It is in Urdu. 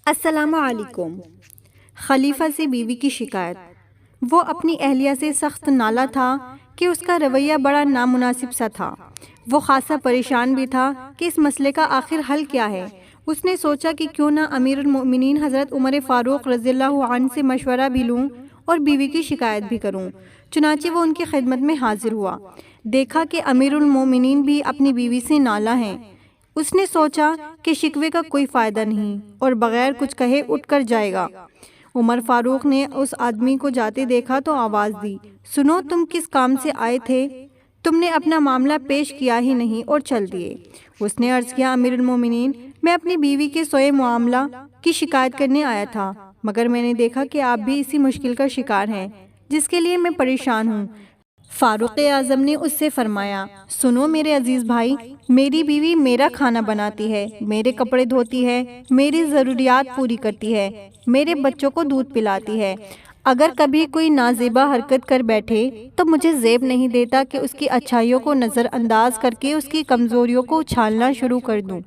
السلام علیکم۔ خلیفہ سے بیوی کی شکایت۔ وہ اپنی اہلیہ سے سخت نالاں تھا کہ اس کا رویہ بڑا نامناسب سا تھا۔ وہ خاصا پریشان بھی تھا کہ اس مسئلے کا آخر حل کیا ہے۔ اس نے سوچا کہ کیوں نہ امیر المؤمنین حضرت عمر فاروق رضی اللہ عنہ سے مشورہ بھی لوں اور بیوی کی شکایت بھی کروں۔ چنانچہ وہ ان کی خدمت میں حاضر ہوا۔ دیکھا کہ امیر المؤمنین بھی اپنی بیوی سے نالاں ہیں۔ اس نے سوچا کہ شکوے کا کوئی فائدہ نہیں اور بغیر کچھ کہے اٹھ کر جائے گا۔ عمر فاروق نے اس آدمی کو جاتے دیکھا تو آواز دی، سنو، تم کس کام سے آئے تھے؟ تم نے اپنا معاملہ پیش کیا ہی نہیں اور چل دیے۔ اس نے عرض کیا، امیر المومنین، میں اپنی بیوی کے سوئے معاملہ کی شکایت کرنے آیا تھا، مگر میں نے دیکھا کہ آپ بھی اسی مشکل کا شکار ہیں جس کے لیے میں پریشان ہوں۔ فاروق اعظم نے اس سے فرمایا، سنو میرے عزیز بھائی، میری بیوی میرا کھانا بناتی ہے، میرے کپڑے دھوتی ہے، میری ضروریات پوری کرتی ہے، میرے بچوں کو دودھ پلاتی ہے۔ اگر کبھی کوئی نازیبا حرکت کر بیٹھے تو مجھے زیب نہیں دیتا کہ اس کی اچھائیوں کو نظر انداز کر کے اس کی کمزوریوں کو اچھالنا شروع کر دوں۔